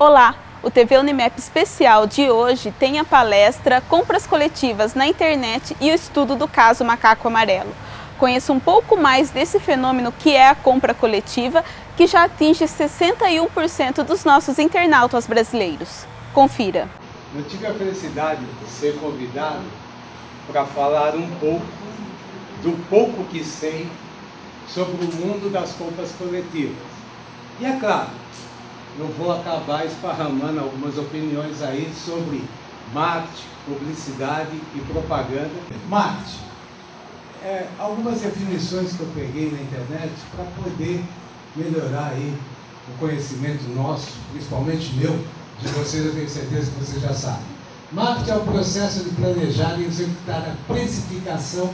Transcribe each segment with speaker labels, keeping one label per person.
Speaker 1: Olá, o TV Unimap especial de hoje tem a palestra Compras Coletivas na Internet e o estudo do caso Macaco Amarelo. Conheça um pouco mais desse fenômeno que é a compra coletiva, que já atinge 61% dos nossos internautas brasileiros. Confira.
Speaker 2: Eu tive a felicidade de ser convidado para falar um pouco do pouco que sei sobre o mundo das compras coletivas. E é claro, eu vou acabar esparramando algumas opiniões aí sobre marketing, publicidade e propaganda. Marketing. Algumas definições que eu peguei na internet para poder melhorar aí o conhecimento nosso, principalmente meu, de vocês eu tenho certeza que vocês já sabem. Marketing é o processo de planejar e executar a precificação,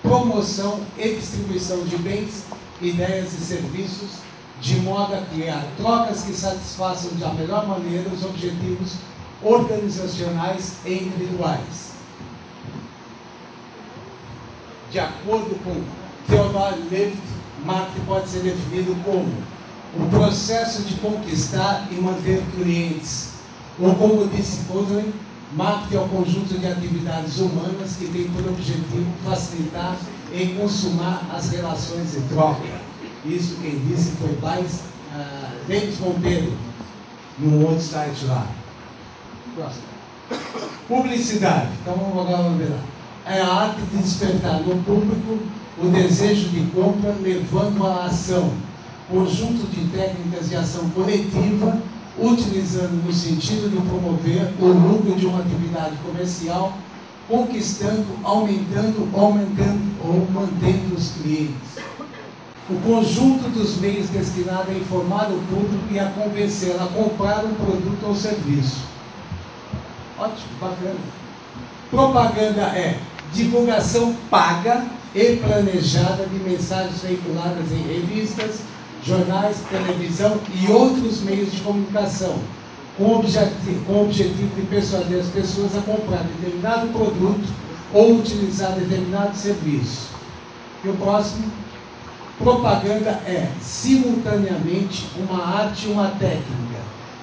Speaker 2: promoção e distribuição de bens, ideias e serviços, de modo a criar trocas que satisfaçam da melhor maneira os objetivos organizacionais e individuais. De acordo com Theodore Levitt, marketing pode ser definido como o processo de conquistar e manter clientes. Ou como disse Kodlin, marketing é o conjunto de atividades humanas que tem por objetivo facilitar e consumar as relações de troca. Isso quem disse foi David Monteiro, no outro site lá. Próximo. Publicidade. Então vamos agora ver lá. É a arte de despertar no público o desejo de compra, levando à ação. Conjunto de técnicas de ação coletiva, utilizando no sentido de promover o lucro de uma atividade comercial, conquistando, aumentando ou mantendo os clientes. O conjunto dos meios destinado a informar o público e a convencê-lo a comprar um produto ou serviço. Ótimo, bacana. Propaganda é divulgação paga e planejada de mensagens veiculadas em revistas, jornais, televisão e outros meios de comunicação, com o objetivo de persuadir as pessoas a comprar determinado produto ou utilizar determinado serviço. E o próximo? Propaganda é, simultaneamente, uma arte e uma técnica,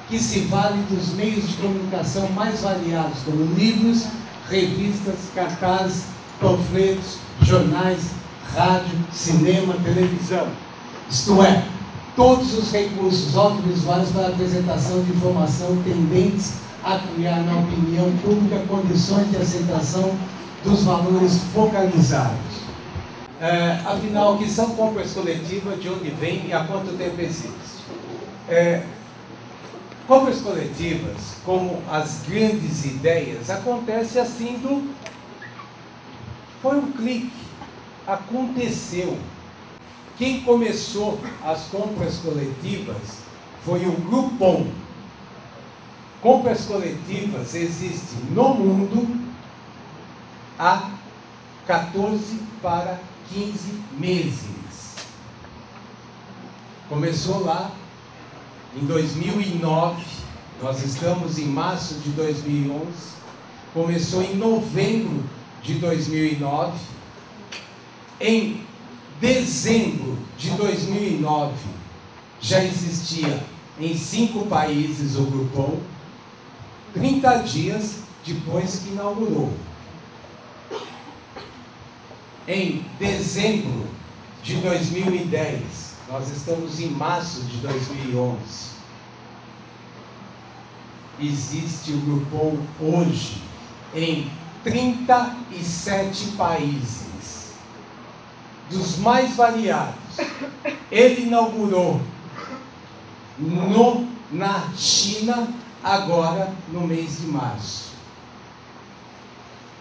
Speaker 2: que se vale dos meios de comunicação mais variados, como livros, revistas, cartazes, panfletos, jornais, rádio, cinema, televisão. Isto é, todos os recursos audiovisuais para a apresentação de informação tendentes a criar na opinião pública condições de aceitação dos valores focalizados. Afinal, o que são compras coletivas, de onde vem e há quanto tempo existe? Compras coletivas, como as grandes ideias, acontece assim foi um clique, aconteceu. Quem começou as compras coletivas foi o Groupon. Compras coletivas existem no mundo há 14 para 15 meses. Começou lá em 2009, nós estamos em março de 2011, começou em novembro de 2009, em dezembro de 2009 já existia em 5 países o Groupon, 30 dias depois que inaugurou. Em dezembro de 2010, nós estamos em março de 2011, existe o Groupon hoje em 37 países, dos mais variados. Ele inaugurou na China, agora no mês de março.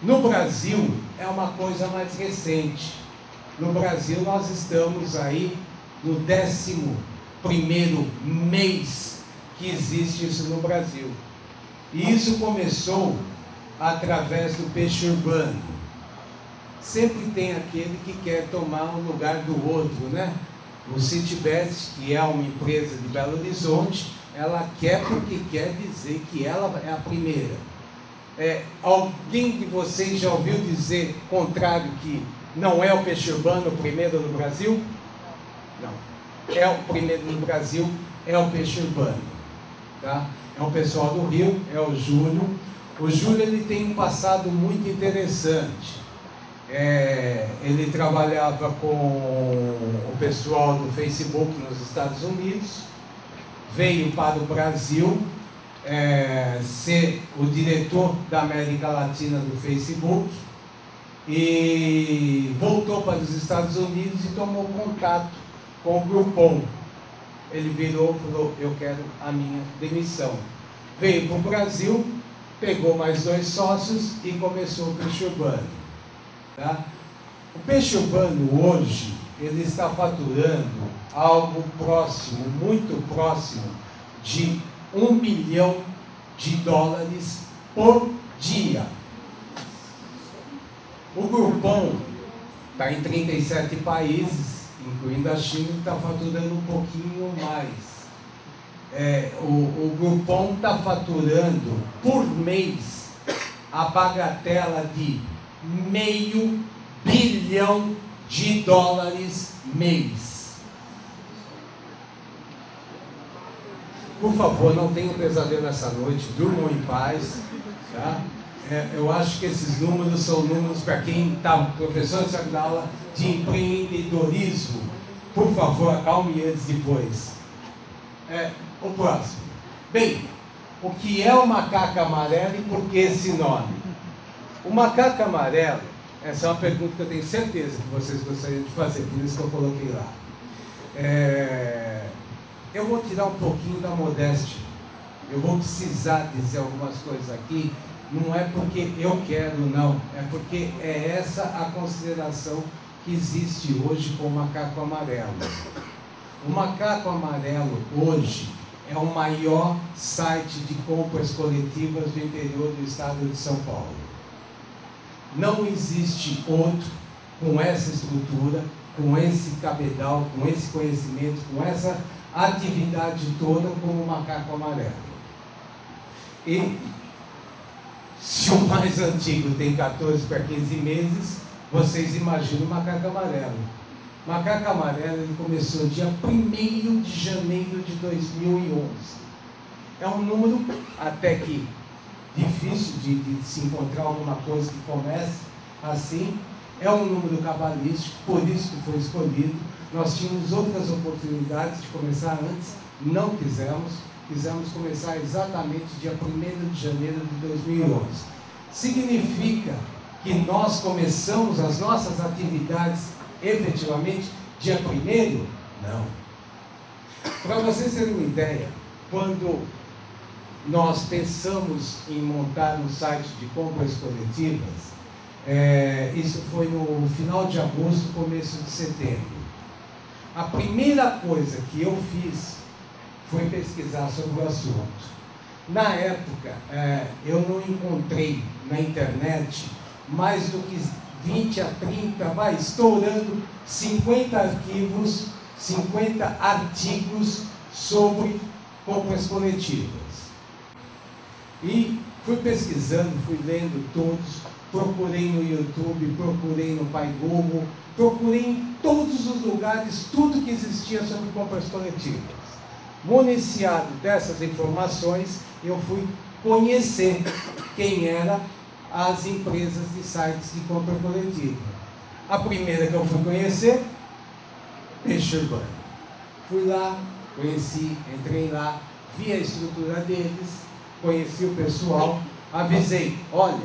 Speaker 2: No Brasil, é uma coisa mais recente. No Brasil, nós estamos aí no 11º mês que existe isso no Brasil. E isso começou através do peixe urbano. Sempre tem aquele que quer tomar o lugar do outro, né? O Citibet, que é uma empresa de Belo Horizonte, ela quer porque quer dizer que ela é a primeira. Alguém de vocês já ouviu dizer contrário, que não é o peixe urbano o primeiro no Brasil? Não. O primeiro no Brasil é o peixe urbano. tá? É um pessoal do Rio, é o Júlio. O Júlio, ele tem um passado muito interessante. Ele trabalhava com o pessoal do Facebook nos Estados Unidos, veio para o Brasil ser o diretor da América Latina do Facebook e voltou para os Estados Unidos e tomou contato com o Groupon. Ele virou e falou: eu quero a minha demissão. Veio para o Brasil, pegou mais 2 sócios e começou o Peixe Urbano. Tá? O Peixe Urbano hoje, ele está faturando algo próximo, muito próximo, de $1 milhão por dia. O Groupon está em 37 países, incluindo a China, e está faturando um pouquinho mais. O Groupon está faturando por mês a bagatela de $500 bilhão mês. Por favor, não tenham pesadelo essa noite, durmam em paz, tá? Eu acho que esses números são números para quem está professor de sala de aula de empreendedorismo. Por favor, acalme eles depois. O próximo. Bem, o que é o macaco amarelo e por que esse nome? O macaco amarelo, essa é uma pergunta que eu tenho certeza que vocês gostariam de fazer, por isso que eu coloquei lá. Eu vou tirar um pouquinho da modéstia. Eu vou precisar dizer algumas coisas aqui. Não é porque eu quero, não. É porque é essa a consideração que existe hoje com o macaco amarelo. O macaco amarelo hoje é o maior site de compras coletivas do interior do estado de São Paulo. Não existe outro com essa estrutura, com esse cabedal, com esse conhecimento, com essa atividade toda como o macaco amarelo. E se o mais antigo tem 14 para 15 meses, vocês imaginam o macaco amarelo. O macaco amarelo, ele começou dia 1º de janeiro de 2011. É um número até que difícil de se encontrar alguma coisa que comece assim. É um número cabalístico, por isso que foi escolhido. Nós tínhamos outras oportunidades de começar antes, não quisemos. Quisemos começar exatamente dia 1º de janeiro de 2011. Significa que nós começamos as nossas atividades efetivamente dia 1º? Não. Para vocês terem uma ideia, quando nós pensamos em montar um site de compras coletivas, isso foi no final de agosto, começo de setembro. A primeira coisa que eu fiz foi pesquisar sobre o assunto. Na época, eu não encontrei na internet mais do que 20 a 30, vai estourando 50 arquivos, 50 artigos sobre compras coletivas. E fui pesquisando, fui lendo todos, procurei no YouTube, procurei no Pai Google, procurei em todos os lugares tudo que existia sobre compras coletivas. Municiado dessas informações, eu fui conhecer quem eram as empresas de sites de compra coletiva. A primeira que eu fui conhecer, Peixe Urbano. Fui lá, conheci, entrei lá, vi a estrutura deles, conheci o pessoal, avisei: olha,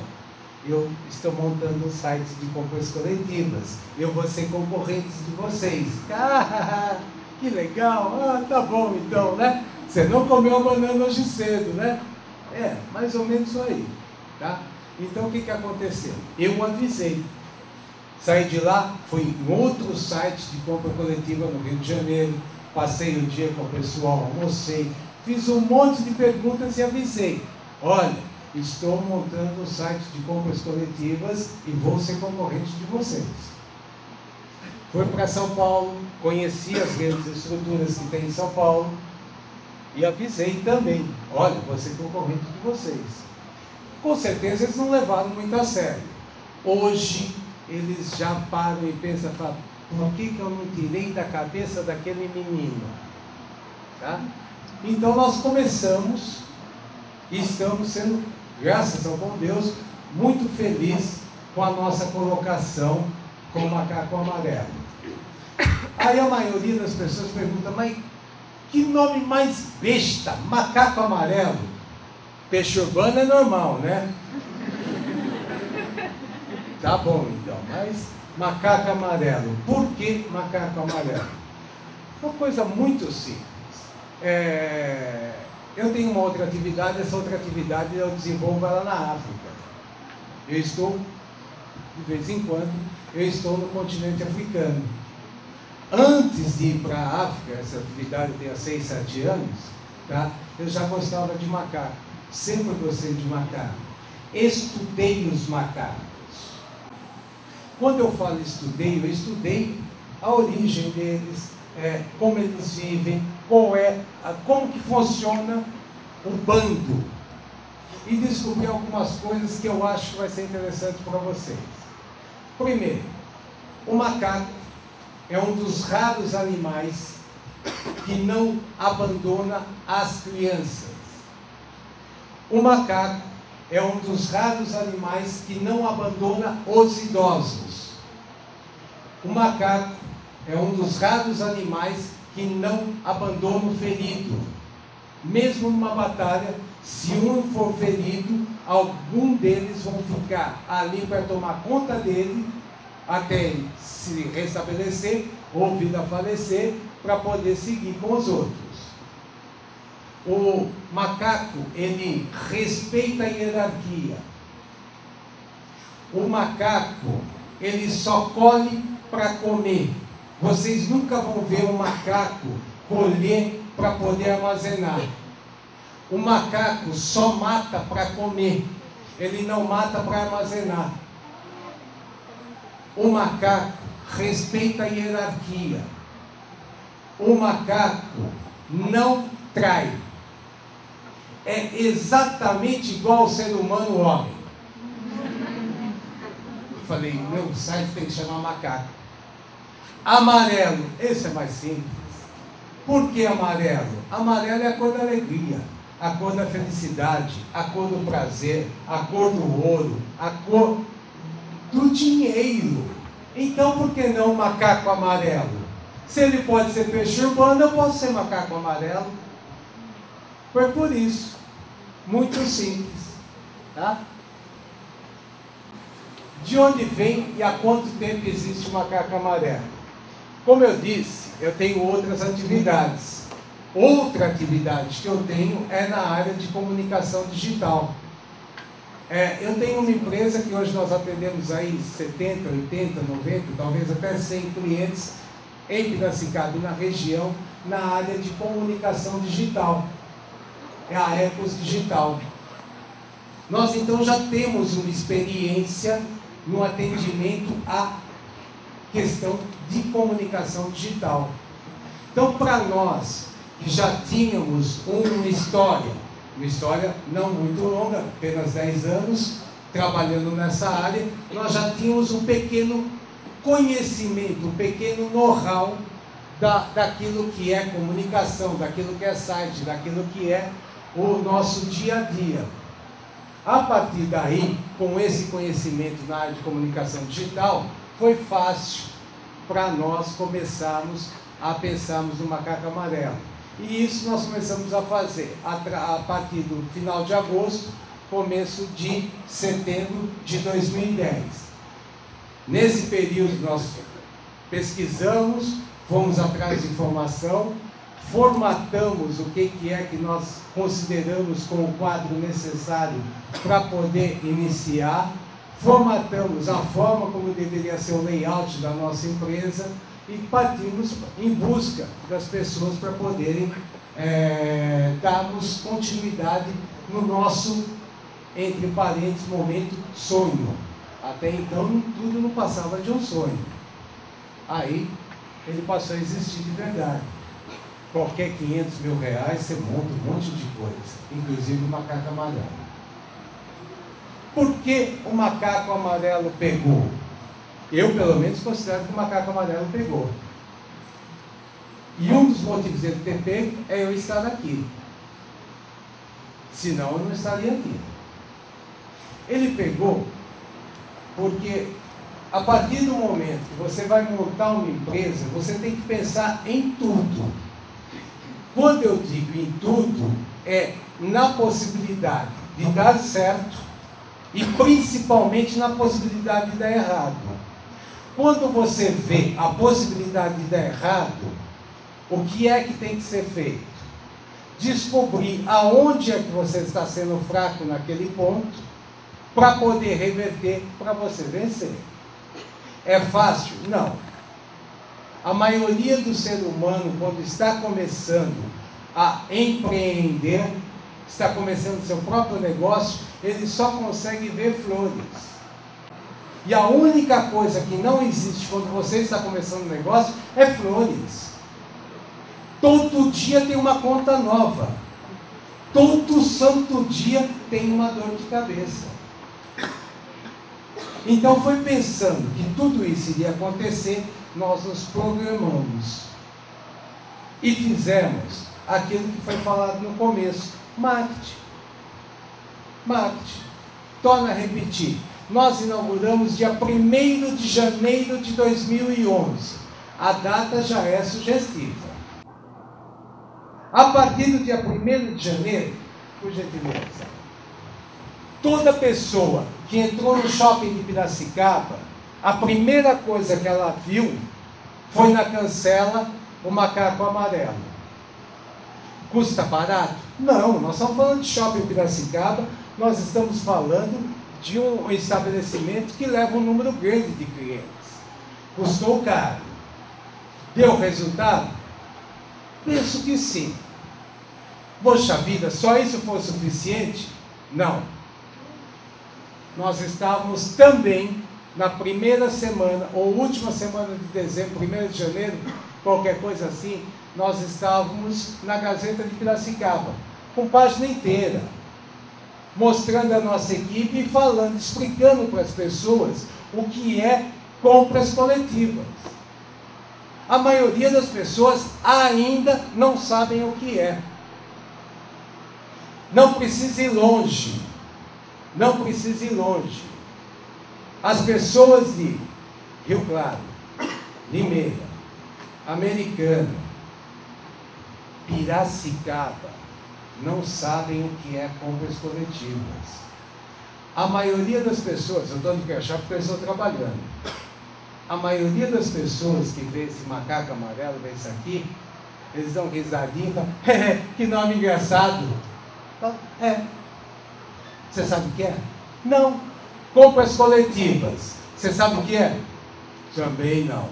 Speaker 2: eu estou montando um site de compras coletivas, eu vou ser concorrente de vocês. Que legal, tá bom então, né? Você não comeu a banana hoje cedo, né? Mais ou menos isso aí, tá? Então o que aconteceu? Eu avisei. Saí de lá, fui em outro site de compra coletiva no Rio de Janeiro, passei o dia com o pessoal, almocei, fiz um monte de perguntas e avisei: olha, estou montando um site de compras coletivas e vou ser concorrente de vocês. Fui para São Paulo, conheci as grandes estruturas que tem em São Paulo e avisei também: olha, vou ser concorrente de vocês. Com certeza eles não levaram muito a sério. Hoje eles já param e pensam: por que eu não tirei da cabeça daquele menino? Tá? Então nós começamos e estamos sendo, graças ao bom Deus, muito felizes com a nossa colocação com o macaco amarelo. Aí a maioria das pessoas pergunta, mas que nome mais besta, macaco amarelo? Peixe urbano é normal, né? Tá bom então, mas macaco amarelo, por que macaco amarelo? Uma coisa muito simples. Eu tenho uma outra atividade, essa outra atividade eu desenvolvo ela na África. Eu estou, de vez em quando, eu estou no continente africano. Antes de ir para a África, essa atividade tem há 6, 7 anos, tá? Eu já gostava de macaco, sempre gostei de macaco. Estudei os macacos. Quando eu falo estudei, eu estudei a origem deles, como eles vivem, como que funciona o bando. E descobri algumas coisas que eu acho que vai ser interessante para vocês. Primeiro, o macaco é um dos raros animais que não abandona as crianças. O macaco é um dos raros animais que não abandona os idosos. O macaco é um dos raros animais que não abandona o ferido. Mesmo numa batalha, se um for ferido, algum deles vão ficar ali para tomar conta dele, até ele se restabelecer ou vir a falecer, para poder seguir com os outros. O macaco, ele respeita a hierarquia. O macaco, ele só colhe para comer. Vocês nunca vão ver um macaco colher para poder armazenar. O macaco só mata para comer. Ele não mata para armazenar. O macaco respeita a hierarquia. O macaco não trai. É exatamente igual ao ser humano homem. Eu falei, meu site tem que chamar macaco. Amarelo, esse é mais simples. Por que amarelo? Amarelo é a cor da alegria, a cor da felicidade, a cor do prazer, a cor do ouro, a cor do dinheiro. Então por que não macaco amarelo? Se ele pode ser peixe urbano, eu posso ser macaco amarelo. Foi por isso. Muito simples. Tá? De onde vem e há quanto tempo existe o macaco amarelo? Como eu disse, eu tenho outras atividades. Outra atividade que eu tenho é na área de comunicação digital. Eu tenho uma empresa que hoje nós atendemos aí 70, 80, 90, talvez até 100 clientes em Piracicaba e na região, na área de comunicação digital. É a Ecos Digital. Nós então já temos uma experiência no atendimento à questão de comunicação digital. Então, para nós que já tínhamos uma história não muito longa, apenas 10 anos, trabalhando nessa área, nós já tínhamos um pequeno conhecimento, um pequeno know-how daquilo que é comunicação, daquilo que é site, daquilo que é o nosso dia a dia. A partir daí, com esse conhecimento na área de comunicação digital, foi fácil para nós começarmos a pensarmos no macaco amarelo. E isso nós começamos a fazer a partir do final de agosto, começo de setembro de 2010. Nesse período nós pesquisamos, fomos atrás de informação, formatamos o que é que nós consideramos como o quadro necessário para poder iniciar, formatamos a forma como deveria ser o layout da nossa empresa e partimos em busca das pessoas para poderem darmos continuidade no nosso, entre parênteses, momento sonho. Até então tudo não passava de um sonho. Aí ele passou a existir de verdade. Qualquer 500 mil reais você monta um monte de coisa, inclusive o macaco amarelo. Por que o macaco amarelo pegou? Eu, pelo menos, considero que o macaco amarelo pegou. E um dos motivos dele ter pego é eu estar aqui. Senão eu não estaria aqui. Ele pegou porque a partir do momento que você vai montar uma empresa, você tem que pensar em tudo. Quando eu digo em tudo, é na possibilidade de dar certo e principalmente na possibilidade de dar errado. Quando você vê a possibilidade de dar errado, o que é que tem que ser feito? Descobrir aonde é que você está sendo fraco naquele ponto, para poder reverter, para você vencer. É fácil? Não. A maioria do ser humano, quando está começando a empreender, está começando seu próprio negócio, ele só consegue ver flores. E a única coisa que não existe quando você está começando um negócio é flores. Todo dia tem uma conta nova. Todo santo dia tem uma dor de cabeça. Então foi pensando que tudo isso iria acontecer, nós nos programamos. E fizemos aquilo que foi falado no começo, marketing. Marketing. Torna a repetir. Nós inauguramos dia 1º de janeiro de 2011. A data já é sugestiva. A partir do dia 1º de janeiro, por gentileza, toda pessoa que entrou no shopping de Piracicaba, a primeira coisa que ela viu foi na cancela o macaco amarelo. Custa barato? Não, nós estamos falando de shopping em Piracicaba, nós estamos falando de um estabelecimento que leva um número grande de clientes. Custou caro. Deu resultado? Penso que sim. Poxa vida, só isso foi suficiente? Não. Nós estávamos também na primeira semana, ou última semana de dezembro, 1º de janeiro, qualquer coisa assim, nós estávamos na Gazeta de Piracicaba, com página inteira, mostrando a nossa equipe e falando, explicando para as pessoas o que é compras coletivas. A maioria das pessoas ainda não sabem o que é. Não precisa ir longe. Não precisa ir longe. As pessoas de Rio Claro, Limeira, Americana, Piracicaba, não sabem o que é compras coletivas. A maioria das pessoas, eu estou de queixar porque eu estou trabalhando, a maioria das pessoas que vê esse macaco amarelo, vê isso aqui, eles dão risadinha e falam, que nome engraçado. É. Você sabe o que é? Não. Compras coletivas. Você sabe o que é? Também não.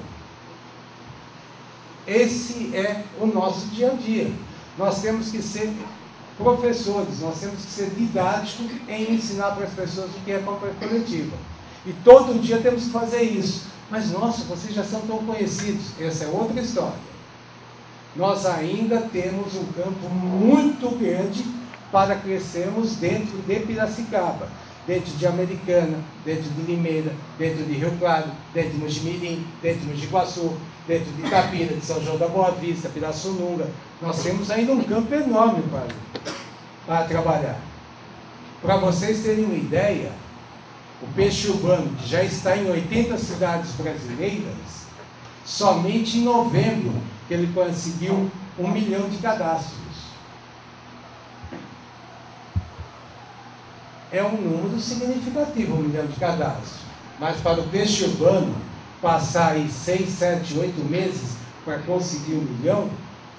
Speaker 2: Esse é o nosso dia a dia. Nós temos que ser professores, nós temos que ser didáticos em ensinar para as pessoas o que é compra coletiva. E todo dia temos que fazer isso. Mas, nossa, vocês já são tão conhecidos. Essa é outra história. Nós ainda temos um campo muito grande para crescermos dentro de Piracicaba, dentro de Americana, dentro de Limeira, dentro de Rio Claro, dentro de Mojimirim, dentro de Mogi Guaçu, dentro de Itapira, de São João da Boa Vista, Pirassununga. Nós temos ainda um campo enorme para trabalhar. Para vocês terem uma ideia, o peixe urbano, que já está em 80 cidades brasileiras, somente em novembro que ele conseguiu 1 milhão de cadastros. É um número significativo, 1 milhão de cadastros. Mas para o peixe urbano, passar aí 6, 7, 8 meses para conseguir 1 milhão,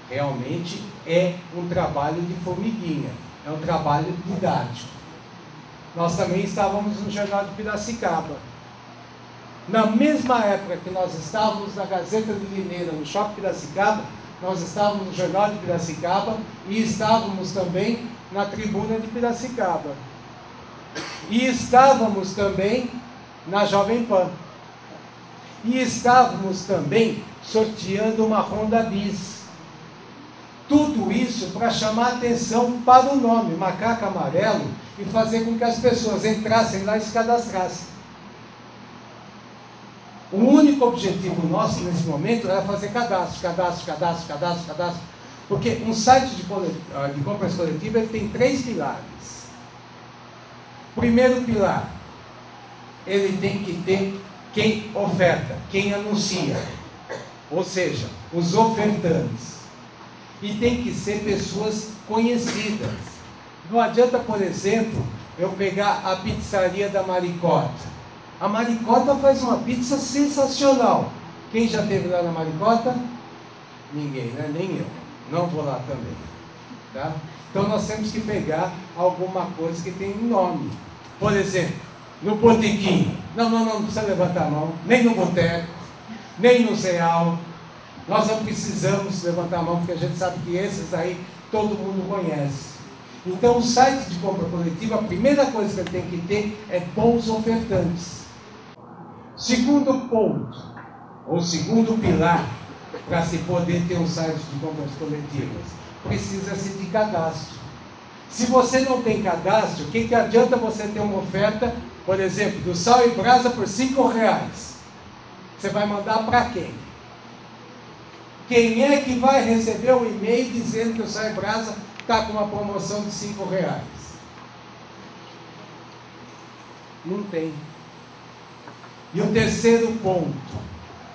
Speaker 2: realmente é um trabalho de formiguinha, é um trabalho didático. Nós também estávamos no Jornal de Piracicaba. Na mesma época que nós estávamos na Gazeta de Limeira, no Shopping Piracicaba, nós estávamos no Jornal de Piracicaba e estávamos também na Tribuna de Piracicaba. E estávamos também na Jovem Pan. E estávamos também sorteando uma Honda Bis. Tudo isso para chamar atenção para o nome, Macaco Amarelo, e fazer com que as pessoas entrassem lá e se cadastrassem. O único objetivo nosso nesse momento era fazer cadastro, porque um site de compras coletivas ele tem 3 pilares. Primeiro pilar, ele tem que ter quem oferta, quem anuncia, ou seja, os ofertantes. E tem que ser pessoas conhecidas. Não adianta, por exemplo, eu pegar a pizzaria da Maricota. A Maricota faz uma pizza sensacional. Quem já esteve lá na Maricota? Ninguém, né? Nem eu. Não vou lá também. Tá? Então nós temos que pegar alguma coisa que tem nome. Por exemplo, no botequim. Não precisa levantar a mão. Nem no boteco, nem no cereal. Nós não precisamos levantar a mão, porque a gente sabe que esses aí todo mundo conhece. Então o site de compra coletiva, a primeira coisa que ele tem que ter é bons ofertantes. Segundo ponto, ou segundo pilar, para se poder ter um site de compras coletivas, precisa-se de cadastro. Se você não tem cadastro, o que adianta você ter uma oferta, por exemplo, do sal e brasa por R$5? Você vai mandar para quem? Quem é que vai receber o e-mail dizendo que o sal e brasa está com uma promoção de R$5? Não tem. E o terceiro ponto,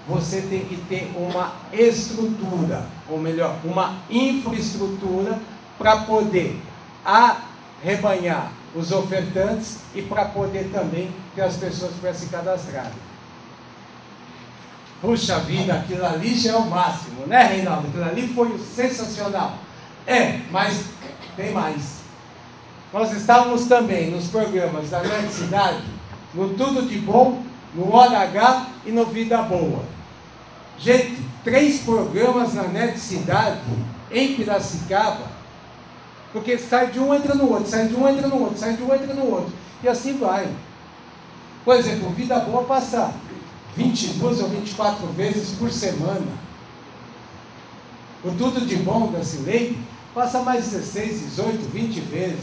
Speaker 2: você tem que ter uma estrutura, ou melhor, uma infraestrutura para poder arrebanhar os ofertantes e para poder também ter as pessoas para se cadastrarem. Puxa vida, aquilo ali já é o máximo, né, Reinaldo? Aquilo ali foi sensacional. Mas tem mais. Nós estávamos também nos programas da Net Cidade, no Tudo de Bom, no Hora H e no Vida Boa. Gente, 3 programas na Net Cidade, em Piracicaba, porque sai de um, entra no outro, sai de um, entra no outro, sai de um, entra no outro, e assim vai. Por exemplo, o Vida Boa passa 22 ou 24 vezes por semana. O Tudo de Bom da Cilei passa mais 16, 18, 20 vezes.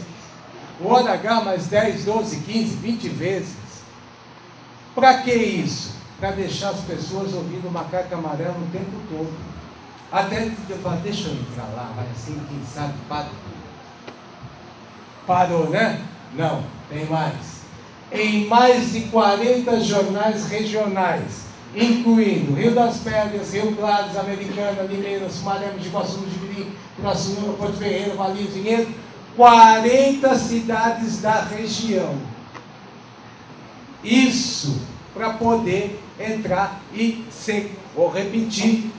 Speaker 2: O Hora H mais 10, 12, 15, 20 vezes. Para que isso? Para deixar as pessoas ouvindo o Macaco Amarelo o tempo todo. Até eu falo, deixa eu entrar lá, vai assim, quem sabe, parou, né? Não, tem mais. Em mais de 40 jornais regionais, incluindo Rio das Pedras, Rio Claro, Americana, Limeira, Sumaré, de Iguaçu, Jibiri, Pirassununga, Porto Ferreira, Valinhos, Vinhedo, 40 cidades da região. Isso para poder entrar e ser, vou repetir,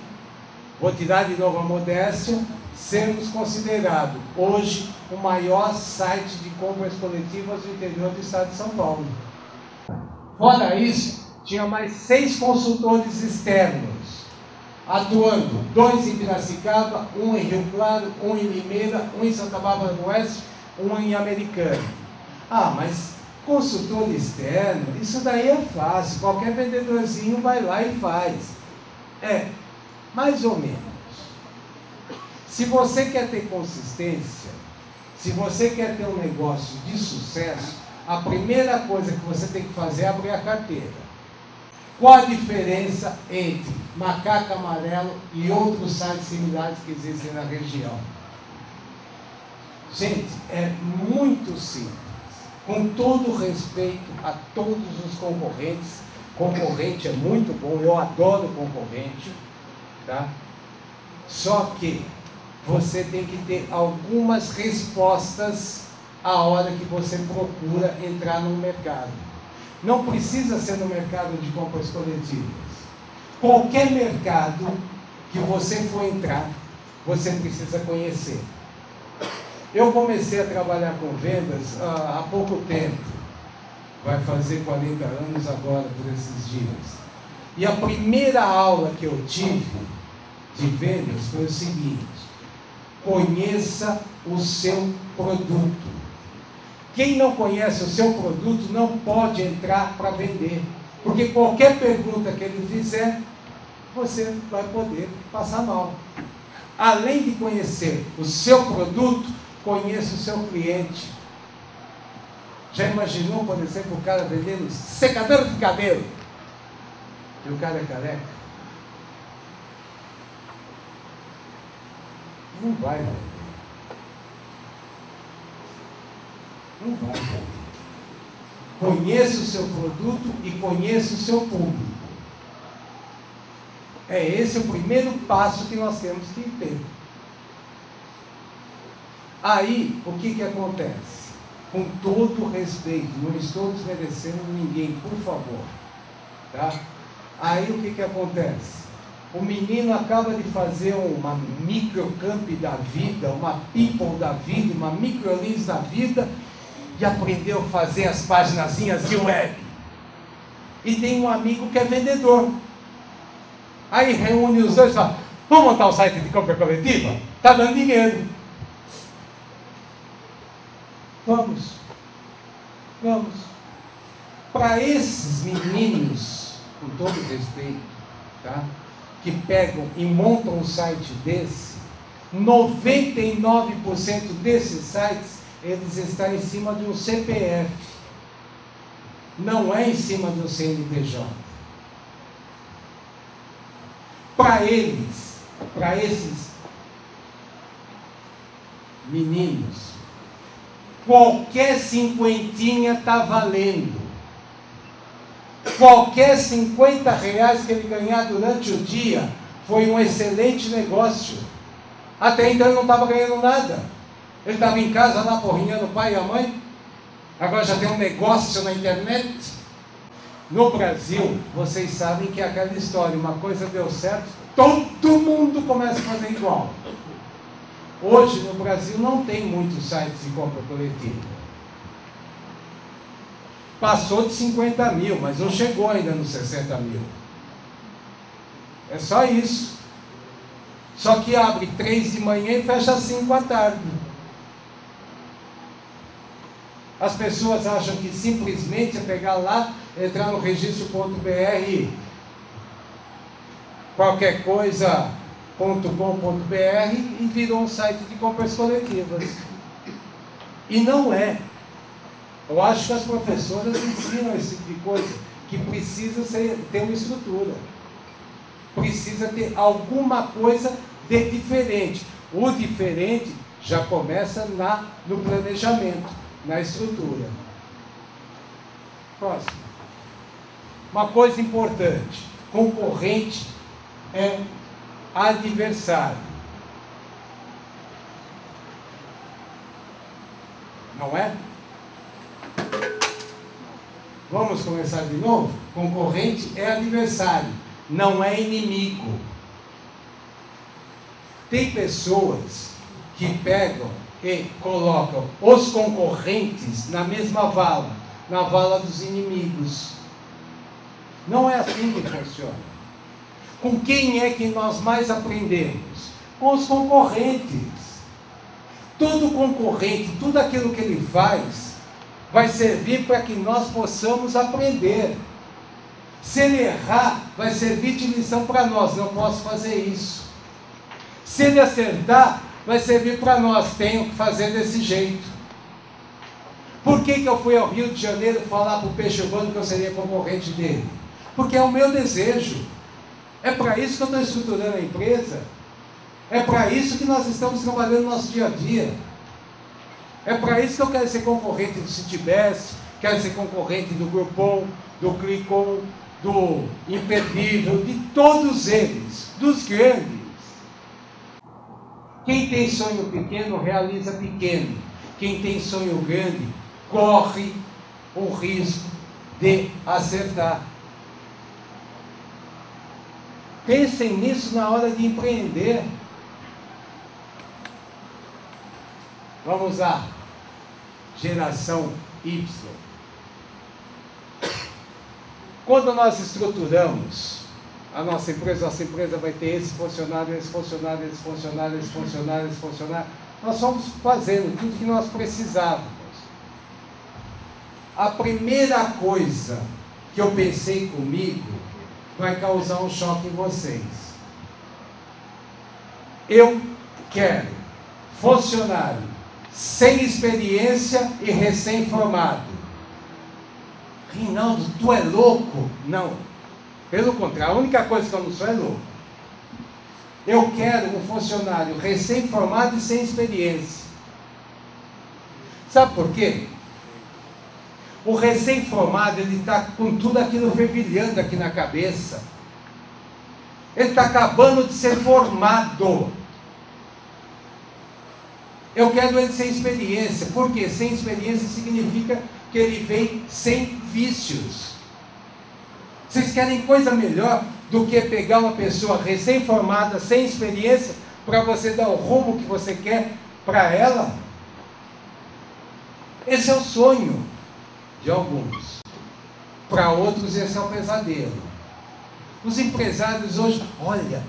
Speaker 2: vou tirar de novo a modéstia, sermos considerados hoje o maior site de compras coletivas do interior do estado de São Paulo. Fora isso, tinha mais 6 consultores externos, atuando, 2 em Piracicaba, 1 em Rio Claro, 1 em Limeira, 1 em Santa Bárbara do Oeste, 1 em Americana. Mas consultor externo, isso daí é fácil, qualquer vendedorzinho vai lá e faz. Mais ou menos. Se você quer ter consistência, se você quer ter um negócio de sucesso, a primeira coisa que você tem que fazer é abrir a carteira. Qual a diferença entre Macaco Amarelo e outros sites similares que existem na região? Gente, é muito simples. Com todo respeito a todos os concorrentes, concorrente é muito bom, eu adoro concorrente, tá? Só que você tem que ter algumas respostas a hora que você procura entrar no mercado. Não precisa ser no mercado de compras coletivas. Qualquer mercado que você for entrar, você precisa conhecer. Eu comecei a trabalhar com vendas há pouco tempo, vai fazer 40 anos agora por esses dias. E a primeira aula que eu tive de vendas foi o seguinte: conheça o seu produto. Quem não conhece o seu produto não pode entrar para vender, porque qualquer pergunta que ele fizer, você vai poder passar mal. Além de conhecer o seu produto, conheça o seu cliente. Já imaginou, por exemplo, o cara vendendo secador de cabelo? e o cara é careca, não vai vender. Não vai vender. Conheça o seu produto e conheça o seu público. É esse o primeiro passo que nós temos que ter. Aí, o que acontece? Com todo respeito, não estou desmerecendo ninguém, por favor. Tá? Aí, o que acontece? O menino acaba de fazer uma microcamp da vida, uma people da vida, uma microlins da vida, e aprendeu a fazer as paginazinhas de web. E tem um amigo que é vendedor. Aí reúne os dois e fala: vamos montar um site de compra coletiva? Está dando dinheiro. Vamos. Para esses meninos, com todo respeito, tá? Que pegam e montam um site desse, 99% desses sites, eles estão em cima de um CPF. Não é em cima de um CNPJ. Para esses meninos, qualquer cinquentinha está valendo. Qualquer R$50 que ele ganhar durante o dia foi um excelente negócio. Até então ele não estava ganhando nada. Ele estava em casa lá porrinhando o pai e a mãe. Agora já tem um negócio na internet. No Brasil, vocês sabem que é aquela história, uma coisa deu certo, todo mundo começa a fazer igual. Hoje no Brasil não tem muitos sites de compra coletiva. Passou de 50 mil, mas não chegou ainda nos 60 mil. É só isso. Só que abre 3 de manhã e fecha 5 à tarde. As pessoas acham que simplesmente é pegar lá, entrar no registro.br, qualquer coisa.com.br e virou um site de compras coletivas. E não é. Eu acho que as professoras ensinam esse tipo de coisa, que precisa ter uma estrutura. Precisa ter alguma coisa de diferente. O diferente já começa no planejamento, na estrutura. Próximo. Uma coisa importante: concorrente é adversário. Não é? Vamos começar de novo? Concorrente é adversário, não é inimigo. Tem pessoas que pegam e colocam os concorrentes na mesma vala, na vala dos inimigos. Não é assim que funciona. Com quem é que nós mais aprendemos? Com os concorrentes. Todo concorrente, tudo aquilo que ele faz, vai servir para que nós possamos aprender. Se ele errar, vai servir de lição para nós: não posso fazer isso. Se ele acertar, vai servir para nós: tenho que fazer desse jeito. Por que eu fui ao Rio de Janeiro falar para o Peixe Urbano que eu seria concorrente dele? Porque é o meu desejo. É para isso que eu estou estruturando a empresa. É para isso que nós estamos trabalhando no nosso dia a dia. É para isso que eu quero ser concorrente do Citibest, quero ser concorrente do Groupon, do Clicon, do Imperdível, de todos eles, dos grandes. Quem tem sonho pequeno, realiza pequeno. Quem tem sonho grande, corre o risco de acertar. Pensem nisso na hora de empreender. Vamos lá. Geração Y. Quando nós estruturamos a nossa empresa vai ter esse funcionário, esse funcionário, esse funcionário, esse funcionário, esse funcionário. Nós fomos fazendo tudo que nós precisávamos. A primeira coisa que eu pensei comigo vai causar um choque em vocês. Eu quero funcionário sem experiência e recém-formado. Rinaldo, tu é louco? Não. Pelo contrário, a única coisa que eu não sou é louco. Eu quero um funcionário recém-formado e sem experiência. Sabe por quê? O recém-formado, ele está com tudo aquilo fervilhando aqui na cabeça. Ele está acabando de ser formado. Eu quero ele sem experiência. Por quê? Sem experiência significa que ele vem sem vícios. Vocês querem coisa melhor do que pegar uma pessoa recém-formada, sem experiência, para você dar o rumo que você quer para ela? Esse é o sonho de alguns. Para outros, esse é o pesadelo. Os empresários hoje, olha,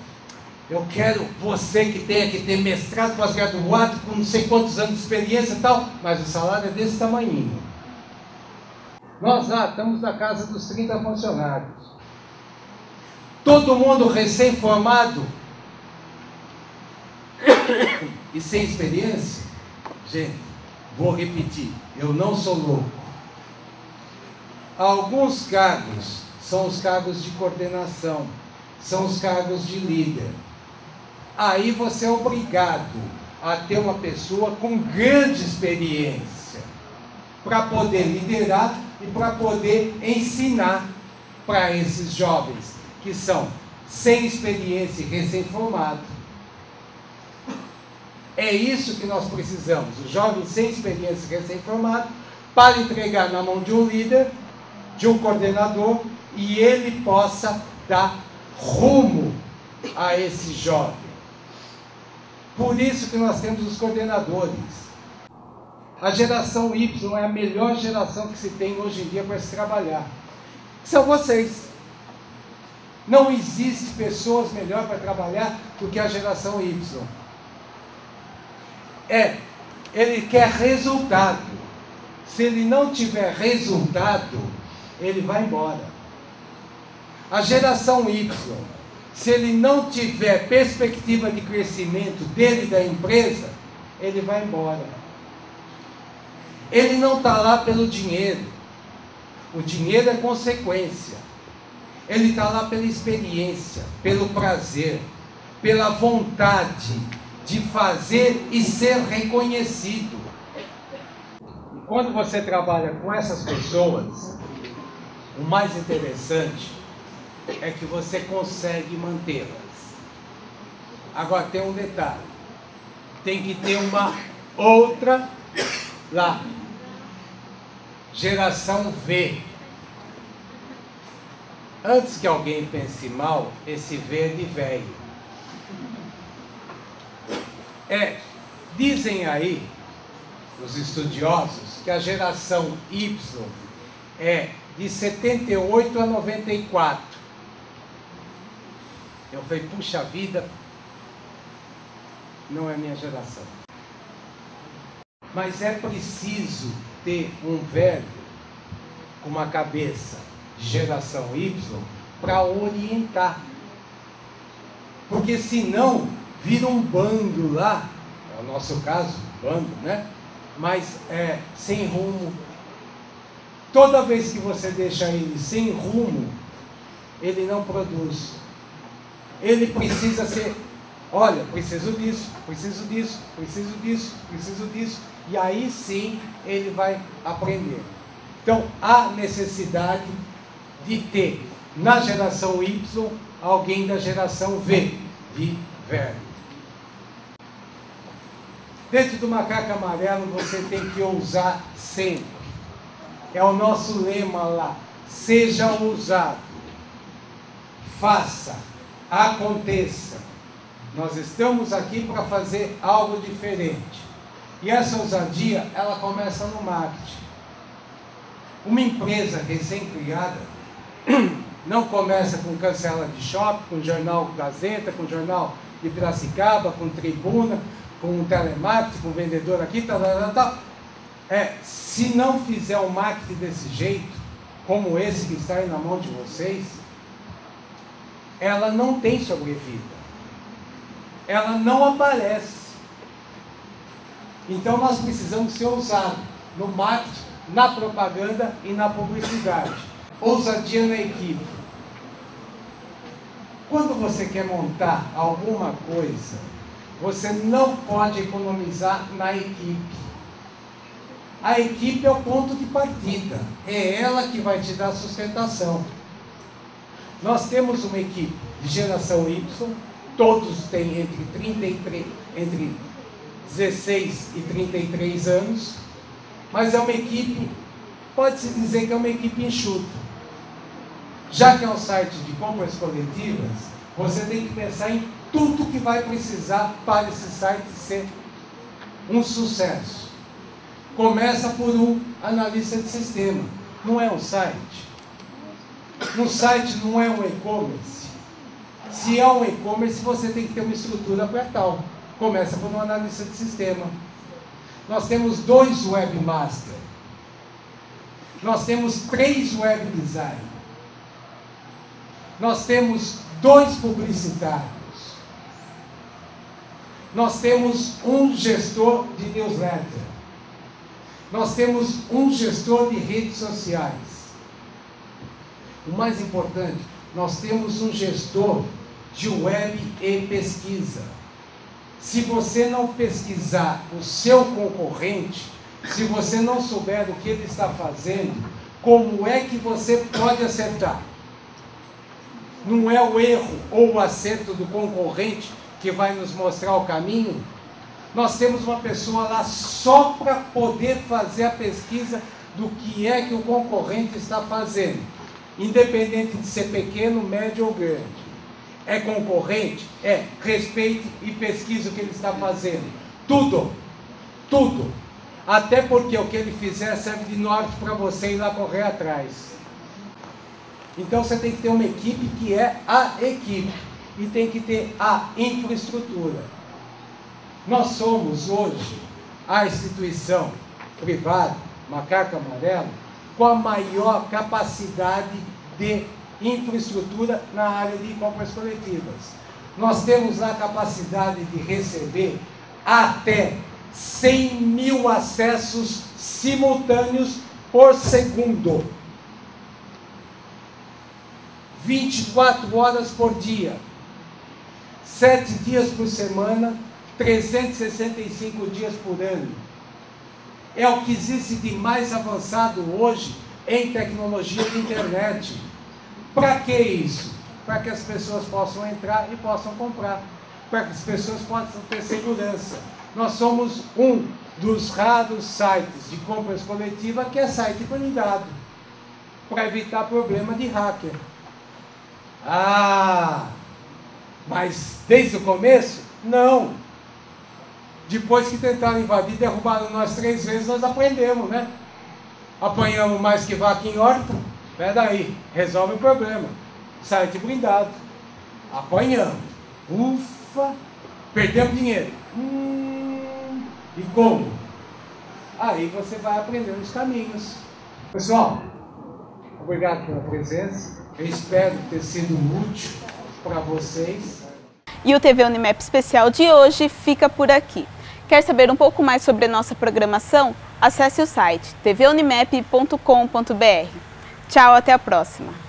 Speaker 2: eu quero você que tenha que ter mestrado, pós-graduado, com não sei quantos anos de experiência e tal, mas o salário é desse tamanhinho. Nós lá estamos na casa dos 30 funcionários. Todo mundo recém-formado e sem experiência. Gente, vou repetir, eu não sou louco. Alguns cargos são os cargos de coordenação, são os cargos de líder. Aí você é obrigado a ter uma pessoa com grande experiência para poder liderar e para poder ensinar para esses jovens que são sem experiência e recém-formados. É isso que nós precisamos, os jovens sem experiência e recém-formados, para entregar na mão de um líder, de um coordenador, e ele possa dar rumo a esse jovem. Por isso que nós temos os coordenadores. A geração Y é a melhor geração que se tem hoje em dia para se trabalhar. São vocês. Não existe pessoas melhores para trabalhar do que a geração Y. Ele quer resultado. Se ele não tiver resultado, ele vai embora. A geração Y, se ele não tiver perspectiva de crescimento dele e da empresa, ele vai embora. Ele não está lá pelo dinheiro. O dinheiro é consequência. Ele está lá pela experiência, pelo prazer, pela vontade de fazer e ser reconhecido. E quando você trabalha com essas pessoas, o mais interessante é que você consegue mantê-las. Agora tem um detalhe. Tem que ter uma outra lá. Geração V. Antes que alguém pense mal, esse V é de velho. Dizem aí, os estudiosos, que a geração Y é de 78 a 94. Eu falei, puxa vida, não é minha geração. Mas é preciso ter um velho com uma cabeça de geração Y para orientar. Porque senão vira um bando lá, é o nosso caso, bando, né? Mas sem rumo. Toda vez que você deixa ele sem rumo, ele não produz. Ele precisa ser, olha, preciso disso, preciso disso, preciso disso, preciso disso. E aí sim ele vai aprender. Então há necessidade de ter na geração Y alguém da geração V, de velho. Dentro do Macaco Amarelo você tem que ousar sempre. É o nosso lema lá. Seja ousado. Faça. Aconteça. Nós estamos aqui para fazer algo diferente. E essa ousadia, ela começa no marketing. Uma empresa recém-criada não começa com cancela de shopping, com jornal Gazeta, com jornal de Piracicaba, com tribuna, com telemarketing, com vendedor aqui, tal. Se não fizer um marketing desse jeito, como esse que está aí na mão de vocês, ela não tem sobrevida. Ela não aparece. Então nós precisamos ser ousados no marketing, na propaganda e na publicidade. Ousadia na equipe. Quando você quer montar alguma coisa, você não pode economizar na equipe. A equipe é o ponto de partida, é ela que vai te dar sustentação. Nós temos uma equipe de geração Y, todos têm entre 16 e 33 anos, mas é uma equipe, pode-se dizer que é uma equipe enxuta. Já que é um site de compras coletivas, você tem que pensar em tudo que vai precisar para esse site ser um sucesso. Começa por um analista de sistema, não é um site. Um site não é um e-commerce. Se é um e-commerce, você tem que ter uma estrutura para tal. Começa por um analista de sistema. Nós temos 2 webmasters. Nós temos 3 web designers. Nós temos 2 publicitários. Nós temos um gestor de newsletter. Nós temos um gestor de redes sociais. O mais importante, nós temos um gestor de web e pesquisa. Se você não pesquisar o seu concorrente, se você não souber o que ele está fazendo, como é que você pode acertar? Não é o erro ou o acerto do concorrente que vai nos mostrar o caminho. Nós temos uma pessoa lá só para poder fazer a pesquisa do que é que o concorrente está fazendo, independente de ser pequeno, médio ou grande. É concorrente? É. Respeite e pesquise o que ele está fazendo. Tudo. Tudo. Até porque o que ele fizer serve de norte para você ir lá correr atrás. Então você tem que ter uma equipe que é a equipe. E tem que ter a infraestrutura. Nós somos hoje a instituição privada, Macaco Amarelo, com a maior capacidade de infraestrutura na área de compras coletivas. Nós temos a capacidade de receber até 100 mil acessos simultâneos por segundo. 24 horas por dia, 7 dias por semana, 365 dias por ano. É o que existe de mais avançado hoje em tecnologia de internet. Para que isso? Para que as pessoas possam entrar e possam comprar. Para que as pessoas possam ter segurança. Nós somos um dos raros sites de compras coletivas que é site blindado, para evitar problema de hacker. Mas desde o começo? Não. Depois que tentaram invadir, derrubaram nós 3 vezes, nós aprendemos, né? Apanhamos mais que vaca em horta. Espera aí, resolve o problema. Site blindado. Apanhamos. Ufa! Perdemos dinheiro. E como? Aí você vai aprendendo os caminhos. Pessoal, obrigado pela presença. Eu espero ter sido útil para vocês.
Speaker 1: E o TV Unimap especial de hoje fica por aqui. Quer saber um pouco mais sobre a nossa programação? Acesse o site tvunimap.com.br. Tchau, até a próxima!